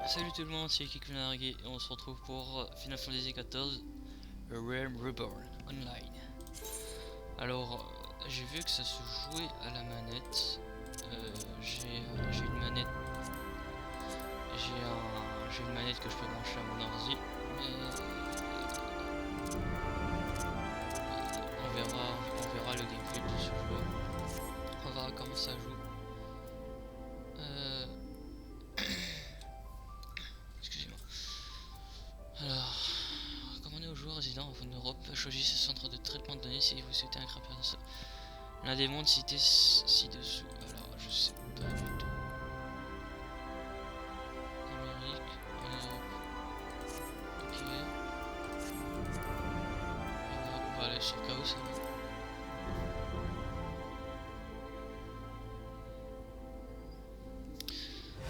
Salut tout le monde, c'est Kikunaragi et on se retrouve pour Final Fantasy XIV Realm Reborn Online. Alors, j'ai vu que ça se jouait à la manette. J'ai une manette. J'ai une manette que je peux brancher à mon ordi, mais on verra le gameplay de ce jeu. On verra comment ça joue. Excusez-moi. Alors, recommandé aux joueurs résidant en Europe, choisissez ce centre de traitement de données si vous souhaitez inclure ça. L'un des mondes cités ci-dessous. Alors, je sais pas du tout. Amérique, en Europe. Ok. On va aller sur Chaos.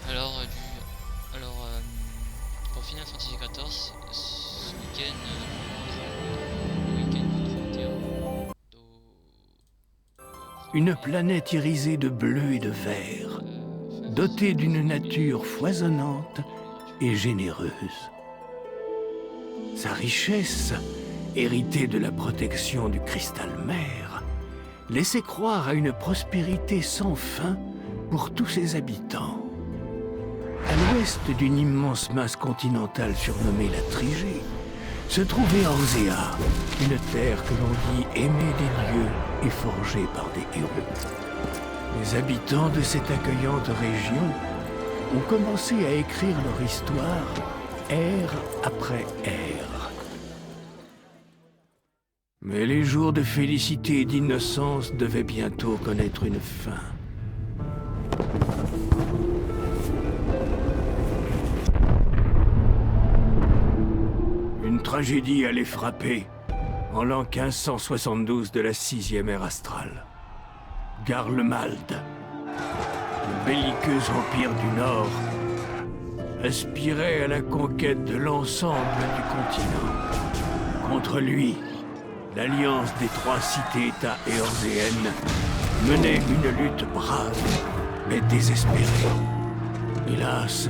Alors, pour Final Fantasy XIV, ce week-end, le week-end du 31 Une planète irisée de bleu et de vert, dotée d'une nature foisonnante et généreuse. Sa richesse, héritée de la protection du cristal mer, laissait croire à une prospérité sans fin pour tous ses habitants. À l'ouest d'une immense masse continentale surnommée la Trigée, se trouvait Orzea, une terre que l'on dit aimée des dieux et forgée par des héros. Les habitants de cette accueillante région ont commencé à écrire leur histoire, ère après ère. Mais les jours de félicité et d'innocence devaient bientôt connaître une fin. Une tragédie allait frapper en l'an 1572 de la 6e ère astrale. Garlemald, le belliqueux empire du Nord, aspirait à la conquête de l'ensemble du continent. Contre lui, l'alliance des 3 cités-États éorséennes menait une lutte brave mais désespérée. Hélas,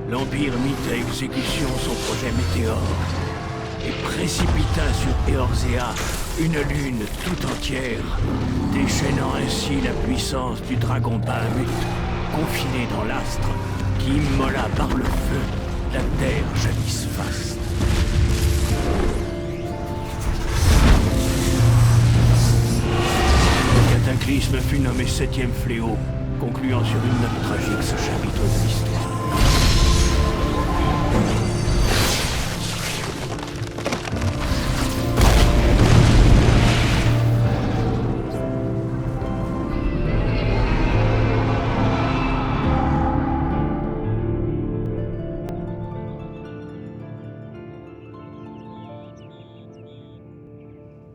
l'Empire mit à exécution son projet Météore et précipita sur Eorzea une lune tout entière, déchaînant ainsi la puissance du dragon Bahamut, confiné dans l'astre, qui immola par le feu la terre jadis vaste. Le cataclysme fut nommé 7e fléau, concluant sur une note tragique ce chapitre de l'histoire.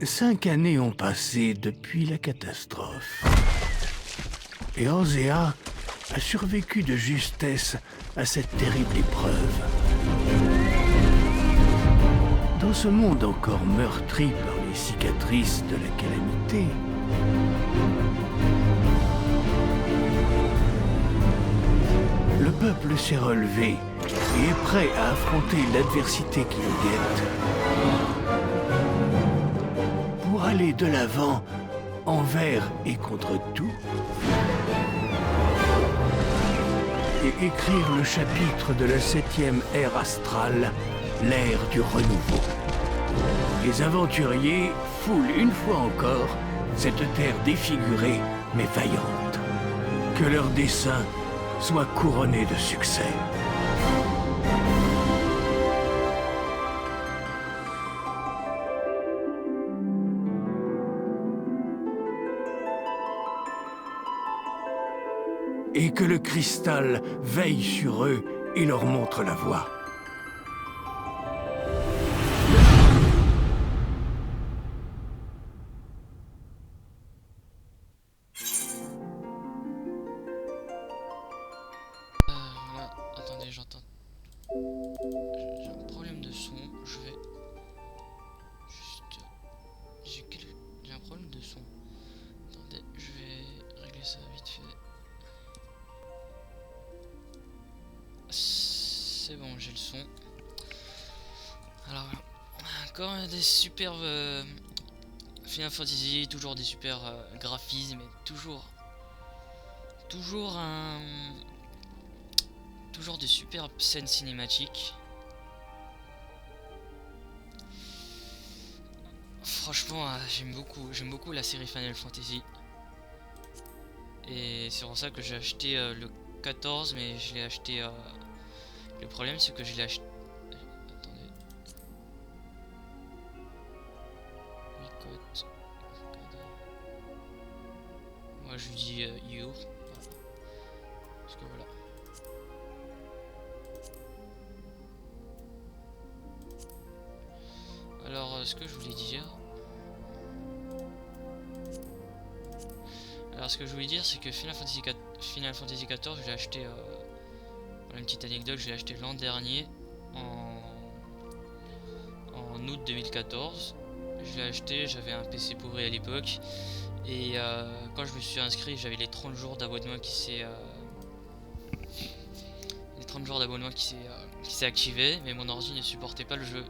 Cinq années ont passé depuis la catastrophe. Et Orzea a survécu de justesse à cette terrible épreuve. Dans ce monde encore meurtri par les cicatrices de la calamité, le peuple s'est relevé et est prêt à affronter l'adversité qui le guette. Pour aller de l'avant, envers et contre tout, et écrire le chapitre de la 7e ère astrale, l'ère du renouveau. Les aventuriers foulent une fois encore cette terre défigurée mais vaillante. Que leur dessein soit couronné de succès. Et que le cristal veille sur eux et leur montre la voie. Voilà, attendez, j'entends. J'ai un problème de son, je vais juste. J'ai un problème de son. Attendez, je vais régler ça vite fait. c'est bon, j'ai le son. Alors, encore des super Final Fantasy, toujours des super graphismes, et toujours des superbes scènes cinématiques. Franchement, j'aime beaucoup la série Final Fantasy. Et c'est pour ça que j'ai acheté le 14, mais je l'ai acheté. Le problème, c'est que je l'ai acheté. Attendez. Micot. Moi, je lui dis you. Voilà. Parce que voilà. Alors, ce que je voulais dire. Alors, ce que je voulais dire, c'est que Final Fantasy XIV, je l'ai acheté. Une petite anecdote, je l'ai acheté l'an dernier, en août 2014. Je l'ai acheté, j'avais un PC pourri à l'époque. Et quand je me suis inscrit, j'avais les 30 jours d'abonnement qui s'est. Qui s'est activé, mais mon ordi ne supportait pas le jeu.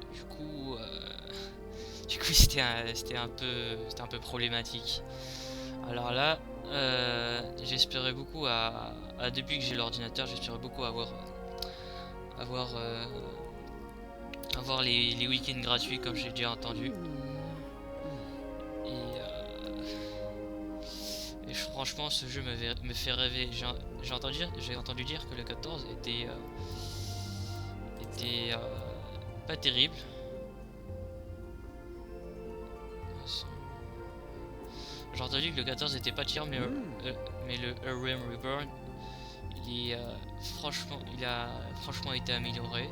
Du coup, c'était un peu problématique. Alors là, j'espérais beaucoup depuis que j'ai l'ordinateur, j'espérais beaucoup avoir les week-ends gratuits comme j'ai déjà entendu. Et franchement, ce jeu me fait rêver. J'ai entendu dire que le 14 était pas terrible. J'ai entendu que le 14 était pas tir, mais le Realm Reborn, il a franchement été amélioré.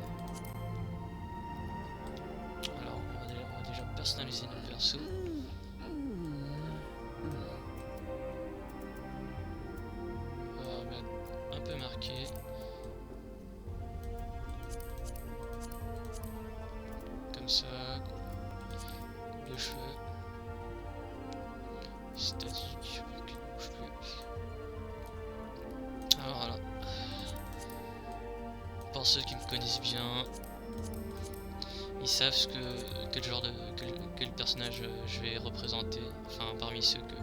Alors, on va déjà personnaliser notre perso. On va mettre un peu marqué. Comme ça. De cheveux. Statique, qui ne bouge plus. Alors voilà. Pour ceux qui me connaissent bien, ils savent quel genre de quel personnage je vais représenter. Enfin, parmi ceux que.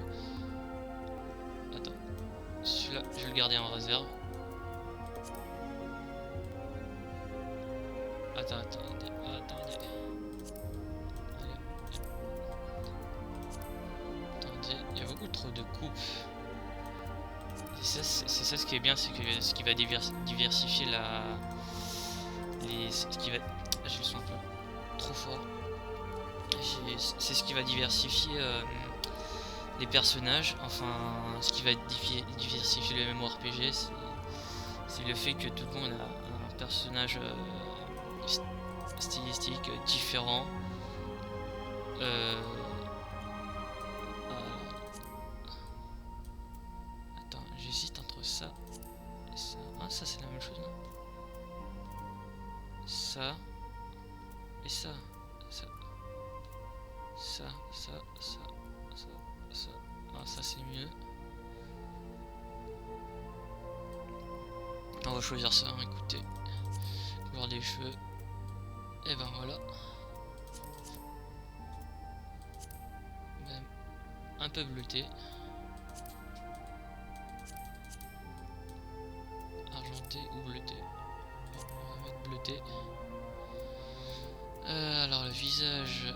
Attends. Celui-là, je vais le garder en réserve. Attendez. Il y a beaucoup trop de coupes. C'est ça ce qui est bien, c'est que ce qui va diversifier je le sens un peu trop fort. C'est ce qui va diversifier les personnages. Enfin, ce qui va diversifier le MMORPG, c'est le fait que tout le monde a un personnage stylistique différent. Attends, j'hésite entre ça et ça. Ah, ça c'est la même chose, non? Ça et ça. Ah, ça c'est mieux. On va choisir ça, hein, écoutez. Couleur des cheveux. Et ben voilà. Même un peu bleuté. Argenté ou bleuté. Bon, on va mettre bleuté. Alors le visage.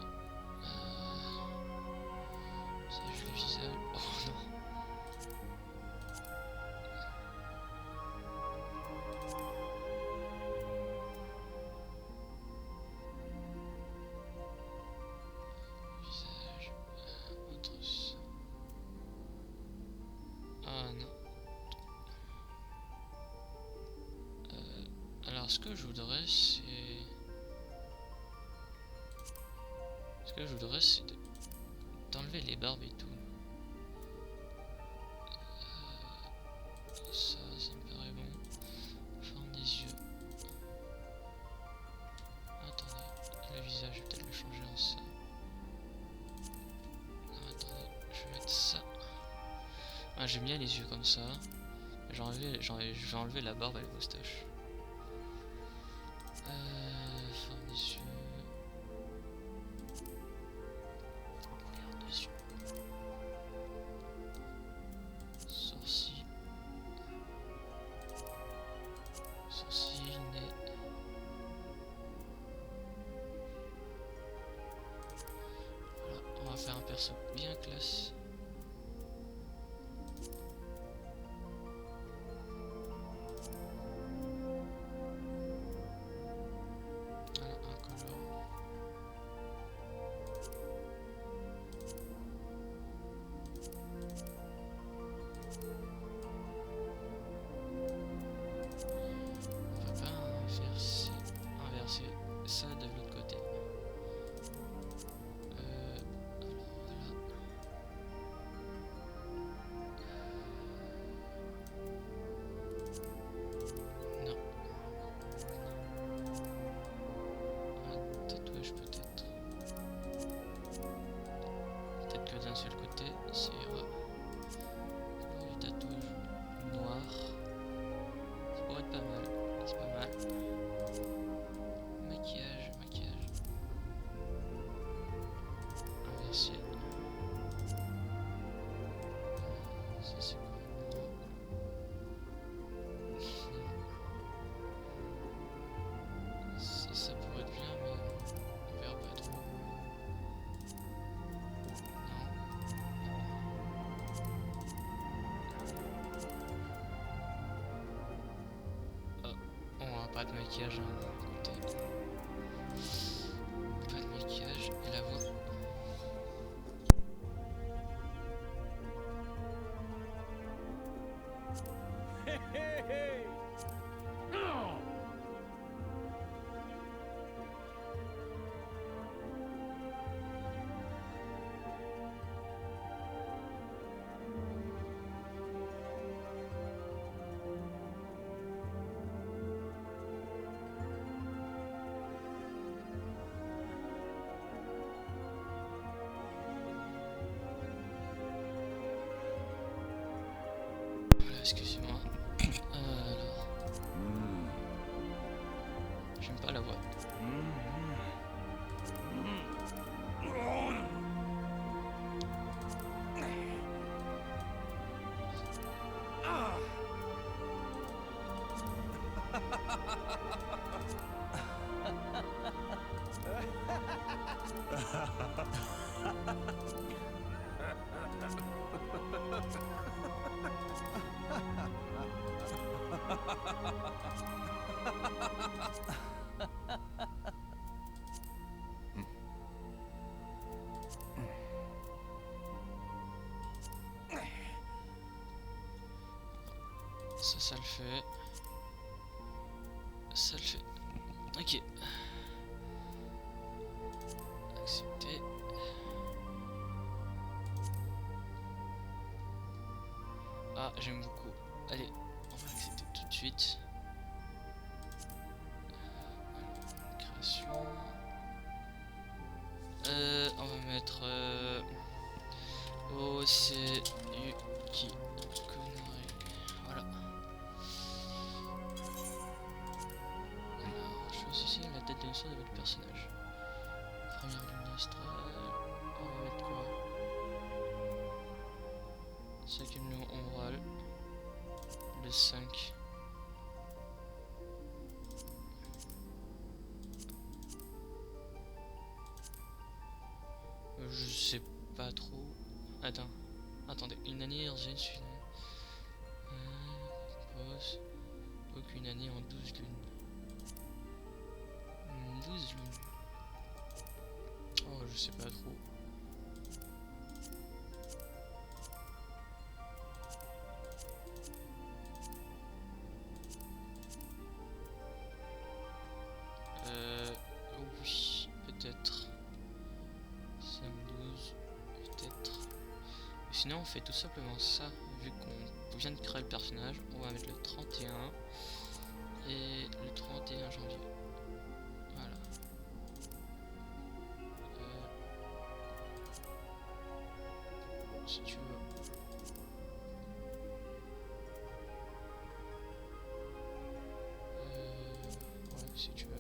Le visage. Oh non. Visage. Autre. Ah non. Alors ce que je voudrais c'est. D'enlever les barbes et tout. Ça me paraît bon. Forme des yeux. Attendez, le visage, je vais peut-être le changer en ça. Non, attendez, je vais mettre ça. Ah, j'aime bien les yeux comme ça. Je vais enlever la barbe et les moustaches. Forme des yeux. Couleur des yeux. Sourcils. Sourcils, nez. Voilà, on va faire un perso bien classe. Ça de l'autre côté. Non. Un tatouage peut-être. Peut-être que d'un seul côté, ça ira. Du tatouage noir. Ça pourrait être pas mal. C'est pas mal. Maquillage. Inversé. Ça c'est quoi? Ça pourrait être bien, mais on verra pas trop. Non. Oh, on a pas de maquillage, hein. Écoutez. Pas de maquillage et la voix. Voilà, excusez-moi. Alors. J'aime pas la voix. Ça le fait. Ça le fait. Ok. Accepter. Ah, j'aime beaucoup. Allez, on va accepter tout de suite. Création. On va mettre Oyuki Kunari. Voilà. Alors, choisissez la date de naissance de votre personnage. Première lune astrale. On va mettre quoi? 5e lune ombrale. Le 5. Je sais pas trop. Attendez, une année herzienne suit compose. Donc une année en 12 lunes. 12 lunes. Oh, je sais pas trop. Oui, peut-être. 5, 12, peut-être. Sinon, on fait tout simplement ça. Vu qu'on vient de créer le personnage, on va mettre le 31 et le 31 janvier. Voilà. Si tu veux. Ouais, si tu veux.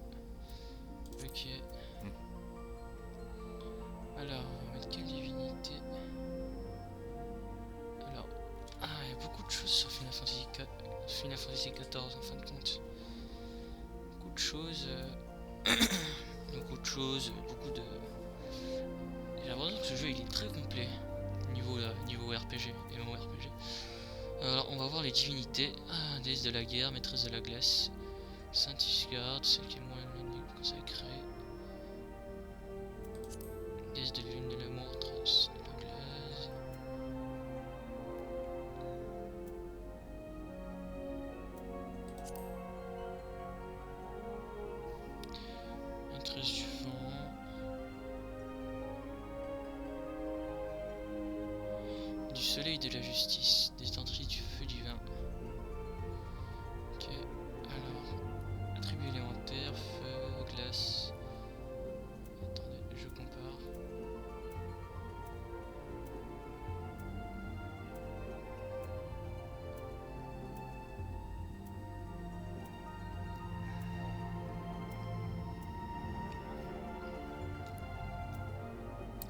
beaucoup de choses sur Final Fantasy XIV en fin de compte. Beaucoup de choses. Beaucoup de. J'ai l'impression que ce jeu il est très complet niveau RPG et MMORPG. Alors on va voir les divinités. Ah, déesse de la guerre, maîtresse de la glace, Saint Isgard, celle qui est moins consacrée. Déesse de lune de l'amour, trace de la glace. Maîtresse du vent. Du soleil de la justice, détentrice du feu divin. Ok, alors, attribut élémentaire, feu, glace. Attendez, je compare.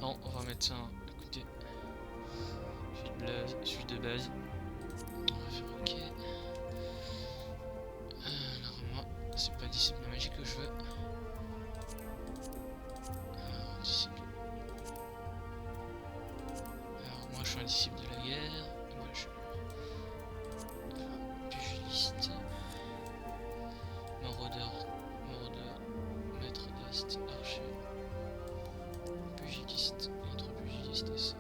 Non, on va mettre ça, hein. Écoutez. Suite de base. On va faire OK. Alors moi, c'est pas disciple de magie que je veux. Alors, disciple. Alors moi je suis un disciple de la guerre. Moi je suis pugiliste. Maraudeur, maître d'ast, archer. Pugiliste, entre pugiliste et ça.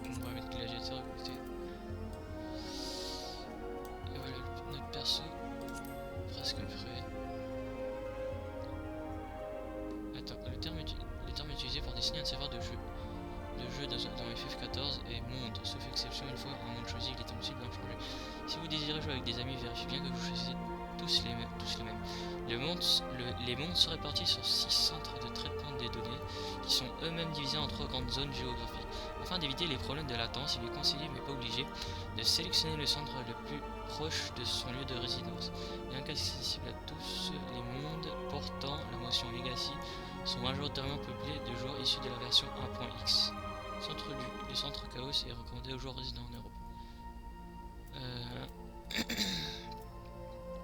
On va mettre gladiateur à côté. Et voilà notre perso. Presque prêt. Attends, le terme utilisé pour désigner un serveur de jeu dans FF14 est monde, sauf exception une fois un monde choisi, il est impossible d'en changer. Si vous désirez jouer avec des amis, vérifiez bien que vous choisissez tous les mêmes. Les mondes sont répartis sur 6 centres de traitement des données qui sont eux-mêmes divisés en 3 grandes zones géographiques. Afin d'éviter les problèmes de latence, il est conseillé mais pas obligé de sélectionner le centre le plus proche de son lieu de résidence. Bien qu'accessible à tous, les mondes portant la mention Legacy sont majoritairement peuplés de joueurs issus de la version 1.x. Le centre Chaos est recommandé aux joueurs résidant en Europe.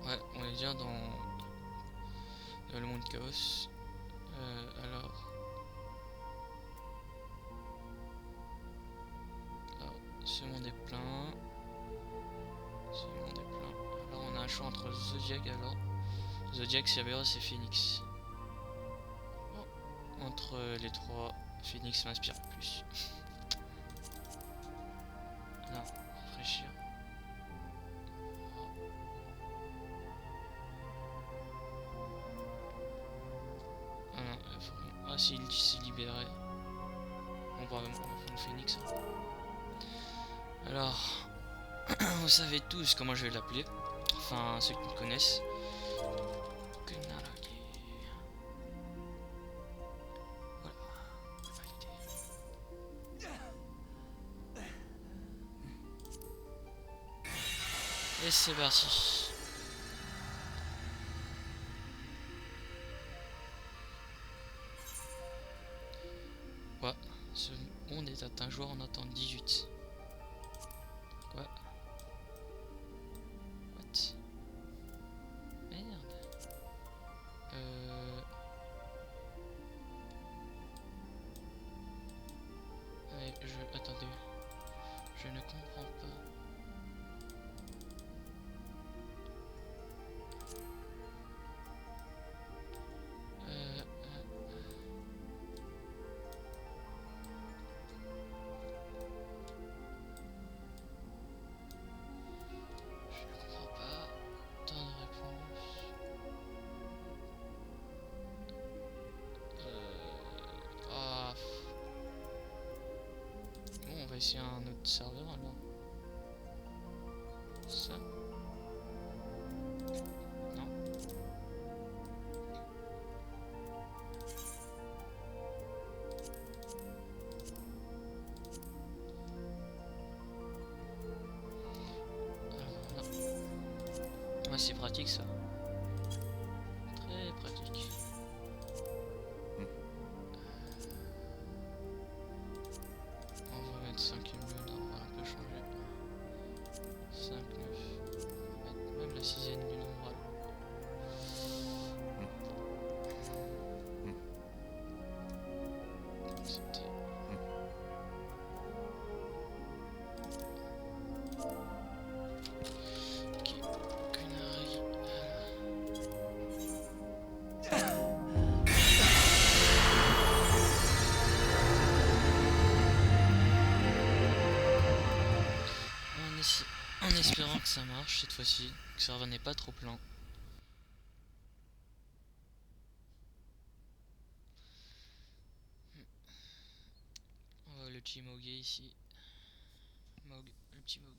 Ouais, on est déjà dans le monde Chaos. Alors, ce monde est plein. Alors on a un choix entre Zodiac alors. Zodiac, Cerberus et Phoenix. Bon, entre les trois, Phoenix m'inspire plus. Non, rafraîchir. Ah non, ah s'il s'est libéré. On va prendre Phoenix. Alors, vous savez tous comment je vais l'appeler. Enfin, ceux qui me connaissent. Et c'est parti. Quoi? Ce monde est atteint, joueur en attend 18. Quoi? What? Merde. Ouais, attendez. Je ne comprends pas. Essayer un autre serveur alors. Ça. Non. Ouais, c'est pratique ça. Très pratique. On va mettre 5 mieux, on va un peu changer. 6ème du nombre. C'était... Ok, Kunari. En espérant que ça marche cette fois-ci, que ça revenait pas trop plein. On voit le petit Mogue ici. Mogue, le petit Mogue.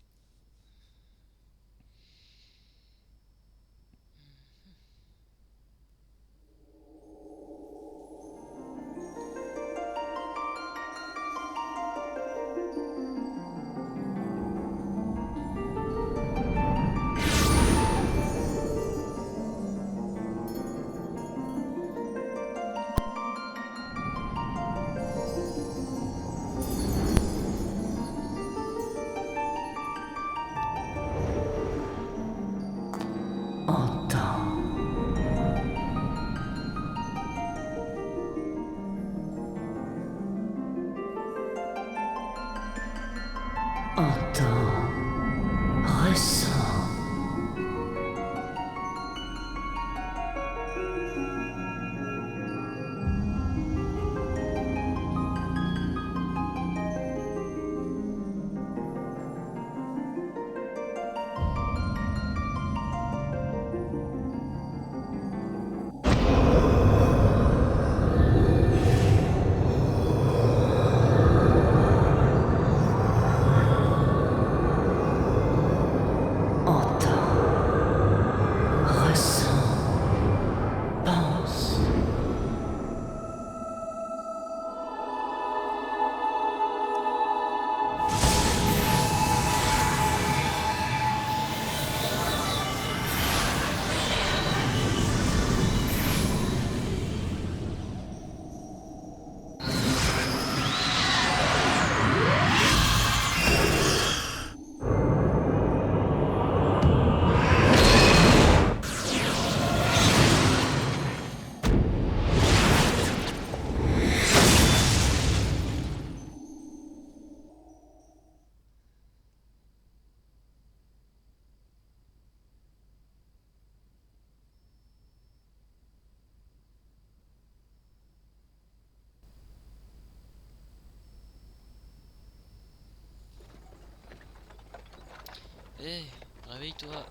Hé, réveille-toi.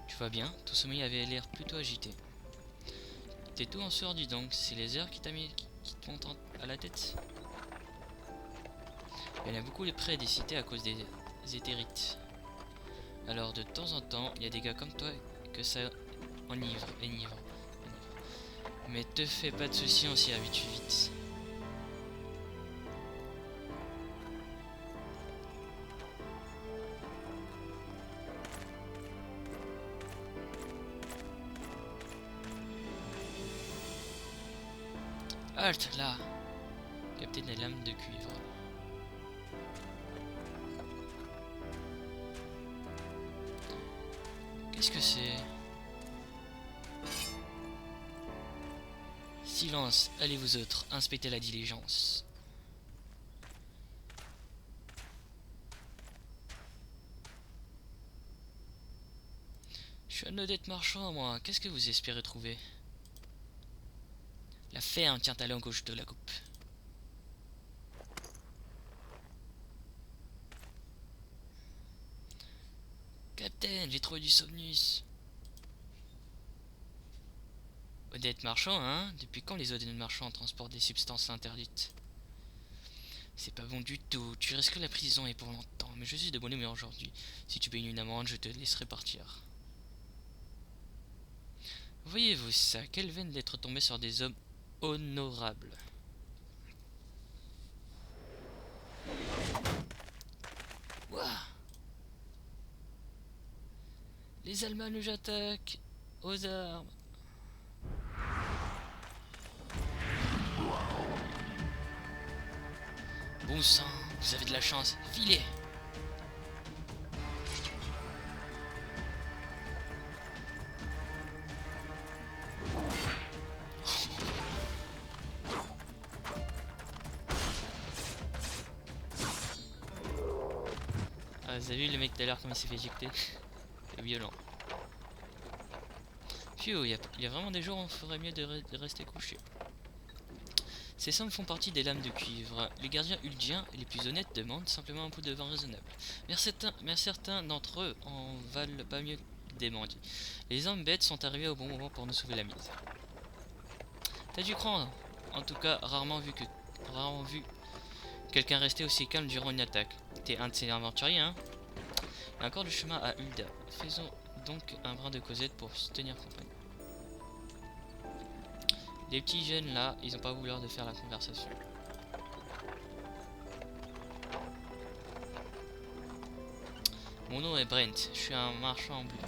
Tu vas bien? Ton sommeil avait l'air plutôt agité. T'es tout en sueur, dis donc. C'est les heures qui te montent à la tête? Il y en a beaucoup les près des cités à cause des éthérites. Alors de temps en temps, il y a des gars comme toi que ça enivre. Mais te fais pas de soucis, on s'y habitue vite. Halte là! Capter des lames de cuivre. Qu'est-ce que c'est? Silence, allez vous autres, inspectez la diligence. Je suis un honnête marchand, moi. Qu'est-ce que vous espérez trouver? La ferme tient à l'embauche de la coupe. Capitaine, j'ai trouvé du somnus. Honnête marchand, hein? Depuis quand les honnêtes marchands transportent des substances interdites? C'est pas bon du tout. Tu risques la prison et pour longtemps. Mais je suis de bonne humeur aujourd'hui. Si tu payes une amende, je te laisserai partir. Voyez-vous ça? Quelle veine d'être tombé sur des hommes honorables. Ouah! Les Allemands nous attaquent! Aux armes! Bon sang, vous avez de la chance. Filez! Ah, vous avez vu le mec tout à l'heure comme il s'est fait éjecter? C'est violent. Phew, il y a vraiment des jours où on ferait mieux de rester couché. Ces sommes font partie des lames de cuivre. Les gardiens uldiens, les plus honnêtes, demandent simplement un pot de vin raisonnable. Mais certains d'entre eux en valent pas mieux que des mendiants. Les hommes bêtes sont arrivés au bon moment pour nous sauver la mise. T'as dû croire. En tout cas, rarement vu quelqu'un rester aussi calme durant une attaque. T'es un de ces aventuriers, hein? Il y a encore du chemin à Ul'dah. Faisons donc un brin de causette pour se tenir compagnie. Les petits jeunes là, ils ont pas voulu de faire la conversation. Mon nom est Brent, je suis un marchand en bleu.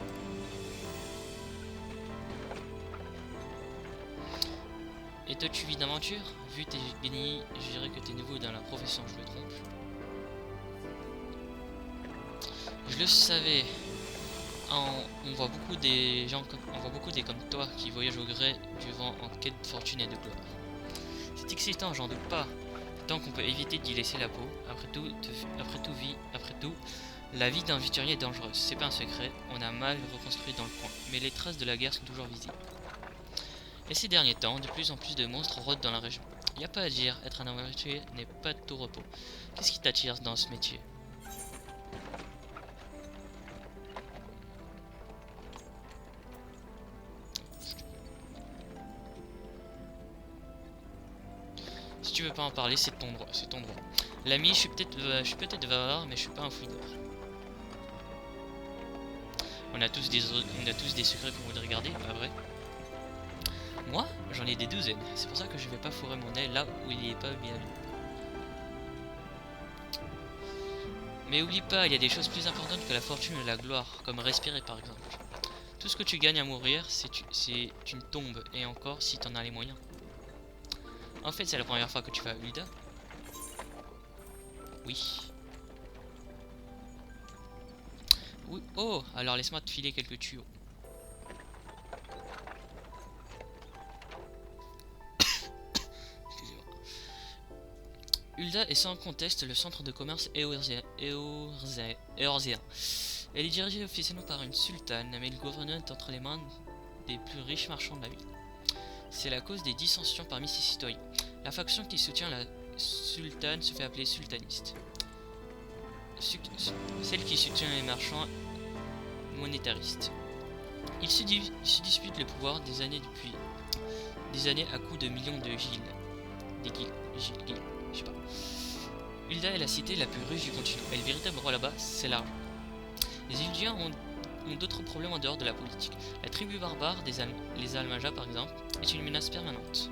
Et toi tu vis d'aventure? Vu tes génies, je dirais que t'es nouveau dans la profession, je me trompe. Je le savais. On voit beaucoup des gens comme toi qui voyagent au gré du vent en quête de fortune et de gloire. C'est excitant, j'en doute pas. Tant qu'on peut éviter d'y laisser la peau. Après tout, la vie d'un aventurier est dangereuse. C'est pas un secret, on a mal reconstruit dans le coin. Mais les traces de la guerre sont toujours visibles. Et ces derniers temps, de plus en plus de monstres rôdent dans la région. Y a pas à dire, être un aventurier n'est pas de tout repos. Qu'est-ce qui t'attire dans ce métier? Si tu veux pas en parler, c'est ton droit, L'ami, je suis peut-être bavard, mais je suis pas un fouineur. On a tous des secrets qu'on voudrait garder, pas vrai? Moi, j'en ai des douzaines. C'est pour ça que je vais pas fourrer mon nez là où il est pas bien vu. Mais oublie pas, il y a des choses plus importantes que la fortune et la gloire, comme respirer par exemple. Tout ce que tu gagnes à mourir, c'est une tombe, et encore si t'en as les moyens. En fait, c'est la première fois que tu vas à Ul'dah. Oui. Oui. Oh, alors laisse-moi te filer quelques tuyaux. Excusez-moi. Ul'dah est sans conteste le centre de commerce éorzéen. Elle est dirigée officiellement par une sultane, mais le gouvernement est entre les mains des plus riches marchands de la ville. C'est la cause des dissensions parmi ses citoyens. La faction qui soutient la sultane se fait appeler sultaniste. Celle qui soutient les marchands monétaristes. Ils se disputent le pouvoir des années à coups de millions de gilles. Je sais pas. Ul'dah est la cité la plus riche du continent. Et le véritable roi là-bas, c'est l'argent. Les Uldiens ont d'autres problèmes en dehors de la politique. La tribu barbare, les Almaja par exemple, est une menace permanente.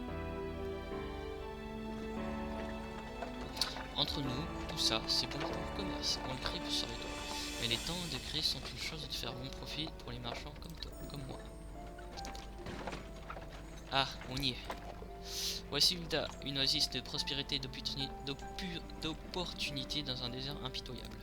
Entre nous, tout ça, c'est bon pour le commerce. On le crée sur les toits. Mais les temps de créer sont une chose de faire bon profit pour les marchands comme toi, comme moi. Ah, on y est. Voici Ul'dah, une oasis de prospérité et d'opportunité dans un désert impitoyable.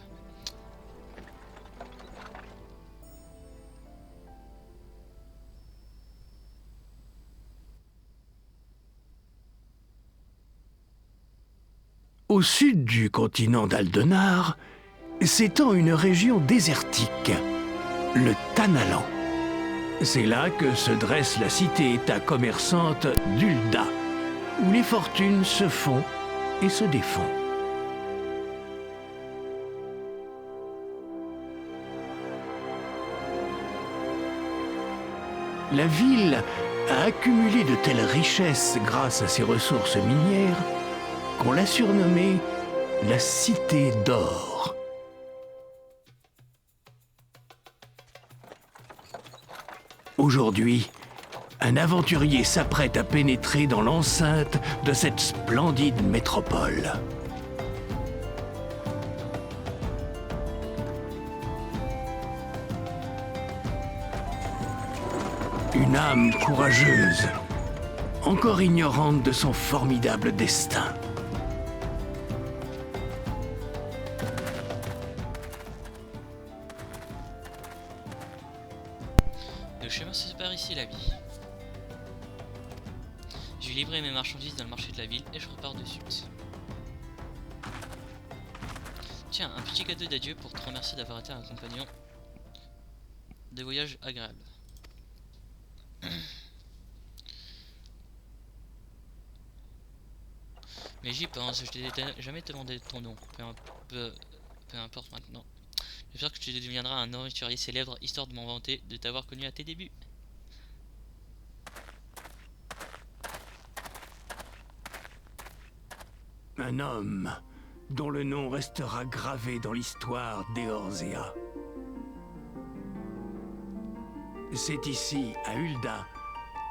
Au sud du continent d'Aldenar s'étend une région désertique, le Tanalan. C'est là que se dresse la cité-État commerçante d'Ul'dah, où les fortunes se font et se défont. La ville a accumulé de telles richesses grâce à ses ressources minières qu'on l'a surnommée la Cité d'Or. Aujourd'hui, un aventurier s'apprête à pénétrer dans l'enceinte de cette splendide métropole. Une âme courageuse, encore ignorante de son formidable destin. Je vais livrer mes marchandises dans le marché de la ville et je repars de suite. Tiens, un petit cadeau d'adieu pour te remercier d'avoir été un compagnon de voyage agréable. Mais j'y pense, je t'ai jamais demandé ton nom, peu importe maintenant. J'espère que tu deviendras un aventurier célèbre, histoire de m'en vanter de t'avoir connu à tes débuts. Un homme dont le nom restera gravé dans l'histoire d'Eorzea. C'est ici, à Ul'dah,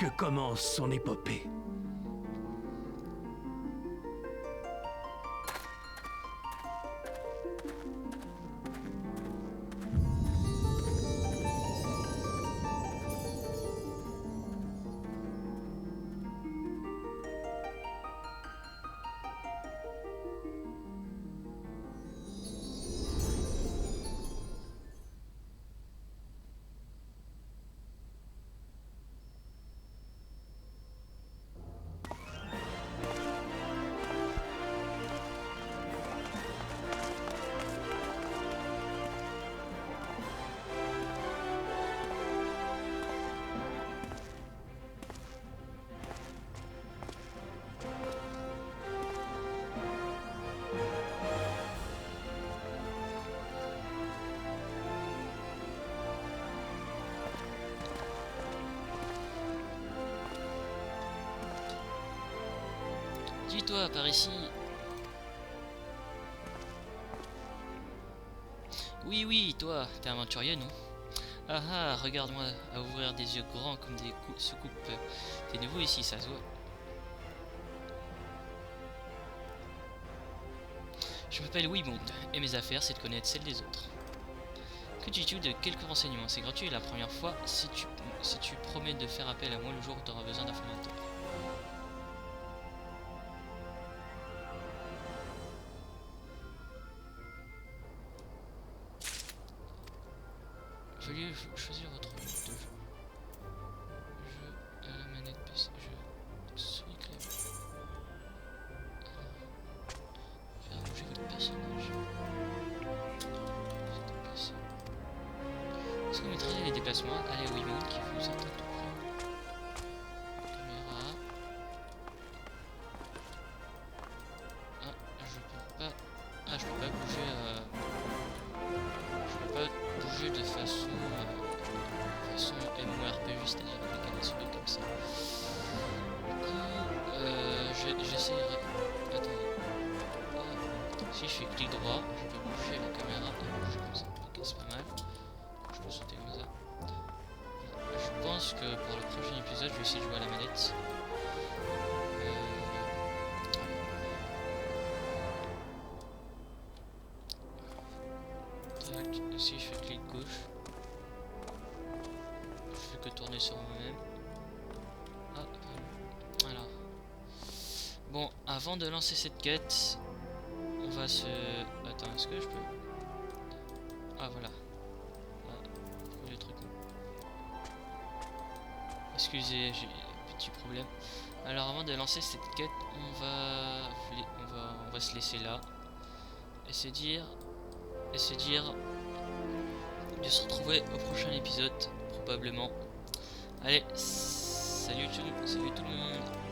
que commence son épopée. Dis-toi, par ici. Oui, oui, toi, t'es aventurier, non? Ah ah, regarde-moi à ouvrir des yeux grands comme des soucoupes. T'es nouveau ici, ça se voit. Je m'appelle Wiimund, et mes affaires, c'est de connaître celles des autres. Que dis-tu de quelques renseignements? C'est gratuit la première fois si tu promets de faire appel à moi le jour où tu auras besoin d'informateurs. Veuillez choisir votre mode de jeu. Jeu à la manette PC. Jeu souris clavier. Faire bouger votre personnage. Est-ce que vous maîtrisez les déplacements? Allez, Wiimund qui vous attend tout près. Caméra. Ah, je peux pas. Ah, je peux pas bouger. Je peux pas bouger de façon MMORPG, c'est-à-dire avec un souris comme ça. Du coup, j'essaierai. Attends. Si je fais clic droit, je peux bouger la caméra et bouger comme ça. Ok, c'est pas mal. Je peux sauter comme ça. Je pense que pour le prochain épisode, je vais essayer de jouer à la manette. Si je fais clic gauche, je fais que tourner sur moi-même. Ah, voilà. Bon, avant de lancer cette quête, on va se... Attends, est-ce que je peux... Ah, voilà. Ah, pourquoi le truc... Excusez, j'ai un petit problème. Alors, avant de lancer cette quête, on va se laisser là. Et se dire de se retrouver au prochain épisode, probablement. Allez, salut tout le monde.